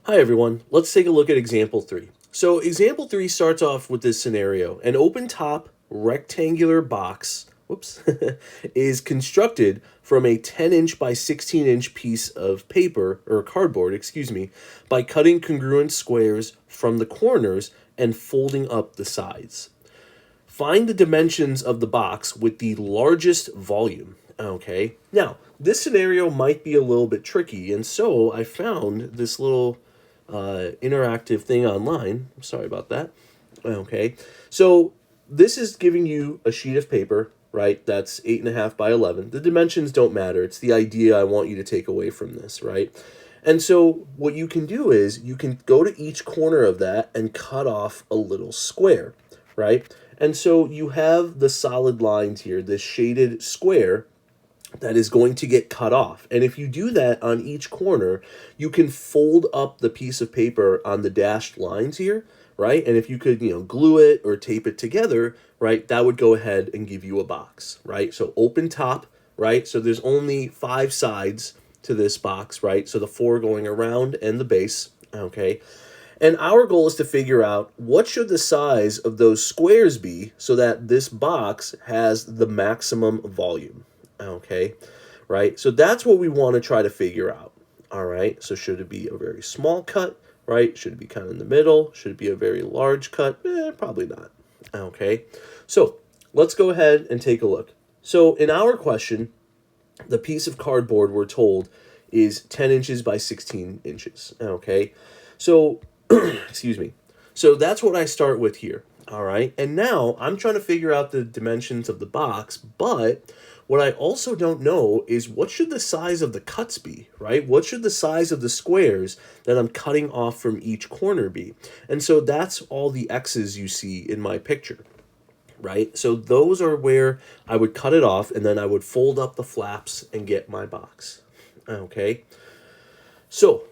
Hi everyone, let's take a look at example 3. So example 3 starts off with this scenario. An open top rectangular box, whoops, is constructed from a 10-inch by 16-inch piece of paper, or cardboard, excuse me, by cutting congruent squares from the corners and folding up the sides. Find the dimensions of the box with the largest volume. Okay, now this scenario might be a little bit tricky, and so I found this little interactive thing online. Sorry about that. Okay, so this is giving you a sheet of paper, right? That's 8.5 by 11. The dimensions don't matter. It's the idea I want you to take away from this, right? And so what you can do is you can go to each corner of that and cut off a little square, right? And so you have the solid lines here, this shaded square that is going to get cut off. And if you do that on each corner, you can fold up the piece of paper on the dashed lines here, right? And if you could, glue it or tape it together, right, that would go ahead and give you a box, right? So open top, right? So there's only 5 sides to this box, right? So the 4 going around and the base, okay? And our goal is to figure out what should the size of those squares be so that this box has the maximum volume. Okay, right? So that's what we want to try to figure out. All right, so should it be a very small cut, right? Should it be kind of in the middle? Should it be a very large cut? Probably not. Okay, so let's go ahead and take a look. So in our question, the piece of cardboard we're told is 10 inches by 16 inches. Okay, so excuse me. So that's what I start with here. All right. And now I'm trying to figure out the dimensions of the box, but what I also don't know is what should the size of the cuts be, right? What should the size of the squares that I'm cutting off from each corner be? And so that's all the X's you see in my picture, right? So those are where I would cut it off and then I would fold up the flaps and get my box. Okay. So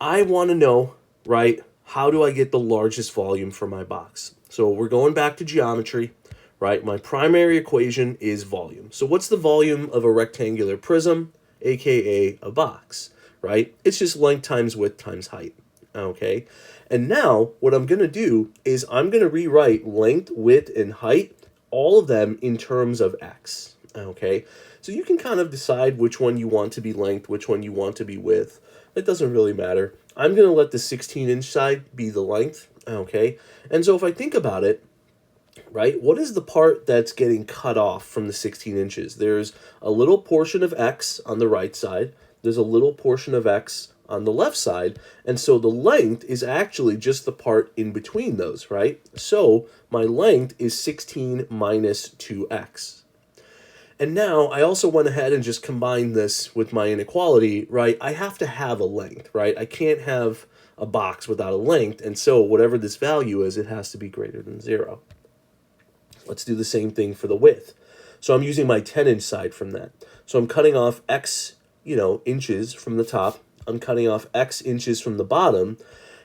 I want to know, right, how do I get the largest volume for my box? So we're going back to geometry, right? My primary equation is volume. So what's the volume of a rectangular prism, aka a box, right? It's just length times width times height, okay? And now what I'm going to do is I'm going to rewrite length, width, and height, all of them in terms of x, okay? So you can kind of decide which one you want to be length, which one you want to be width. It doesn't really matter. I'm going to let the 16-inch side be the length, okay? And so if I think about it, right, what is the part that's getting cut off from the 16 inches? There's a little portion of X on the right side. There's a little portion of X on the left side. And so the length is actually just the part in between those, right? So my length is 16 minus 2X. And now I also went ahead and just combined this with my inequality, right? I have to have a length, right? I can't have a box without a length. And so whatever this value is, it has to be greater than 0. Let's do the same thing for the width. So I'm using my 10-inch side from that. So I'm cutting off X, inches from the top. I'm cutting off X inches from the bottom.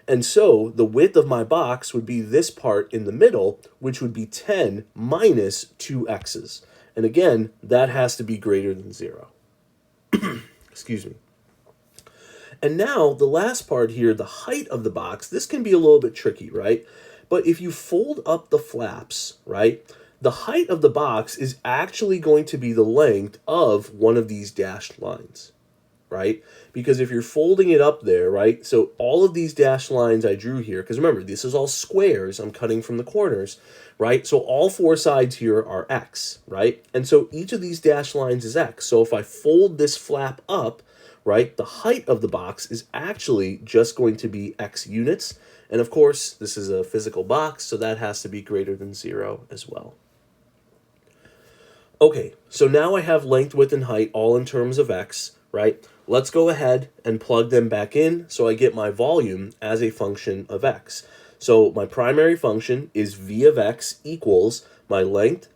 And so the width of my box would be this part in the middle, which would be 10 minus 2x's. And again, that has to be greater than 0. Excuse me. And now the last part here, the height of the box, this can be a little bit tricky, right? But if you fold up the flaps, right, the height of the box is actually going to be the length of one of these dashed lines, right? Because if you're folding it up there, right, so all of these dashed lines I drew here, because remember, this is all squares I'm cutting from the corners, right? So all 4 sides here are X, right? And so each of these dashed lines is X. So if I fold this flap up, right, the height of the box is actually just going to be X units. And of course, this is a physical box, so that has to be greater than 0 as well. Okay, so now I have length, width, and height all in terms of X, right? Let's go ahead and plug them back in so I get my volume as a function of X. So my primary function is v of X equals my length,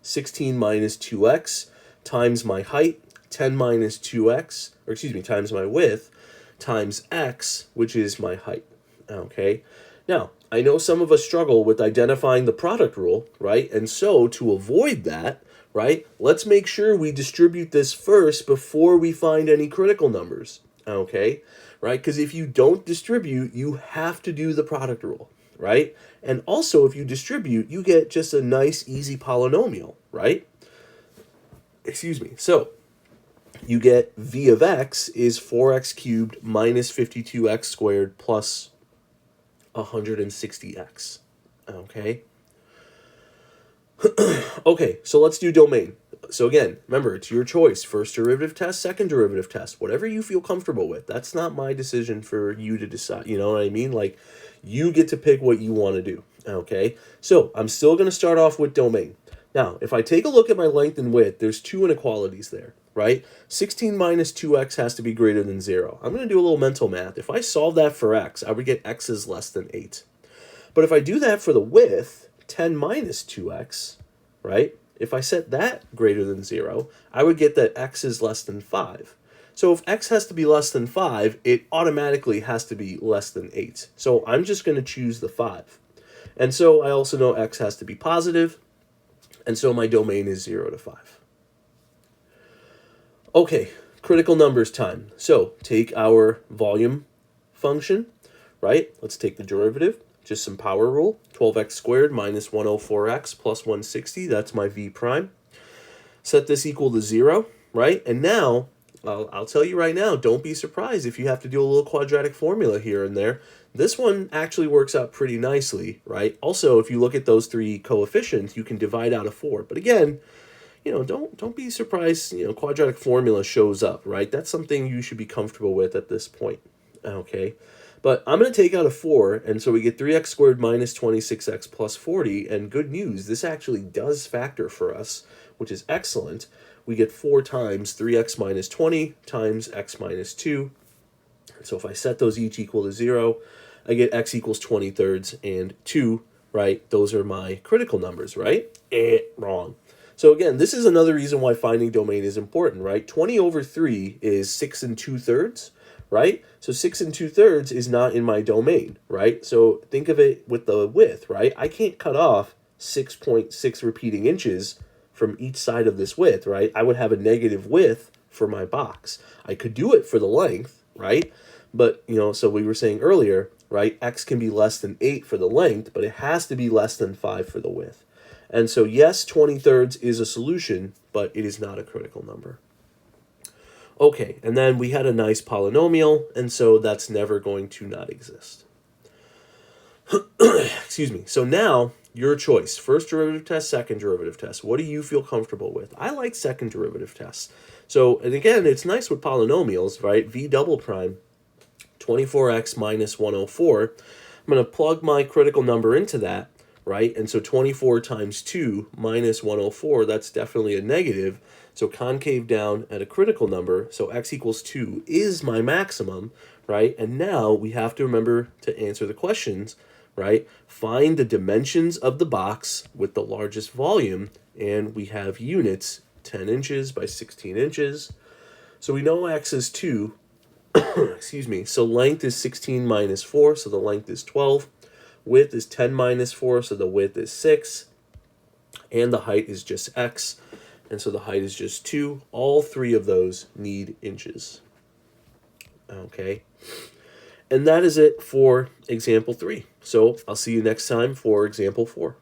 16 minus 2X, times my height, 10 minus 2X, or excuse me, times my width, times X, which is my height. Okay, now I know some of us struggle with identifying the product rule, right? And so to avoid that, right, let's make sure we distribute this first before we find any critical numbers, okay? right? Because if you don't distribute, you have to do the product rule, right? And also, if you distribute, you get just a nice, easy polynomial, right? Excuse me. So you get v of x is 4x cubed minus 52x squared plus 160x. Okay? Okay, so let's do domain. So again, remember, it's your choice. First derivative test, second derivative test. Whatever you feel comfortable with. That's not my decision for you to decide. You know what I mean? Like, you get to pick what you want to do. Okay? So I'm still going to start off with domain. Now, if I take a look at my length and width, there's two inequalities there, right? 16 minus 2x has to be greater than 0. I'm going to do a little mental math. If I solve that for x, I would get x is less than 8. But if I do that for the width, 10 minus 2x, right? If I set that greater than 0, I would get that x is less than 5. So if x has to be less than 5, it automatically has to be less than 8. So I'm just going to choose the 5. And so I also know x has to be positive, and so my domain is 0 to 5. Okay, critical numbers time. So take our volume function, right? Let's take the derivative. Just some power rule. 12x squared minus 104x plus 160. That's my v prime. Set this equal to 0, right? And now, I'll tell you right now, don't be surprised if you have to do a little quadratic formula here and there. This one actually works out pretty nicely, right? Also, if you look at those three coefficients, you can divide out of 4. But again, you know, don't be surprised, you know, quadratic formula shows up, right? That's something you should be comfortable with at this point, okay? But I'm going to take out a 4, and so we get 3x squared minus 26x plus 40, and good news, this actually does factor for us, which is excellent. We get 4 times 3x minus 20 times x minus 2. So if I set those each equal to 0, I get x equals 20 thirds and 2, right? Those are my critical numbers, right? Wrong. So again, this is another reason why finding domain is important, right? 20 over 3 is 6 2/3, right? So 6 2/3 is not in my domain, right? So think of it with the width, right? I can't cut off 6.6 repeating inches from each side of this width, right? I would have a negative width for my box. I could do it for the length, right? But, you know, so we were saying earlier, right? X can be less than 8 for the length, but it has to be less than 5 for the width. And so, yes, 20 thirds is a solution, but it is not a critical number. Okay, and then we had a nice polynomial, and so that's never going to not exist. Excuse me. So now, your choice. First derivative test, second derivative test. What do you feel comfortable with? I like second derivative tests. So, and again, it's nice with polynomials, right? V double prime, 24x minus 104. I'm going to plug my critical number into that, right? And so 24 times 2 minus 104, that's definitely a negative. So concave down at a critical number, so x equals 2 is my maximum, right? And now we have to remember to answer the questions, right? Find the dimensions of the box with the largest volume, and we have units, 10 inches by 16 inches. So we know x is 2, excuse me, so length is 16 minus 4, so the length is 12. Width is 10 minus 4, so the width is 6. And the height is just x, and so the height is just 2. All three of those need inches. Okay. And that is it for example 3. So I'll see you next time for example 4.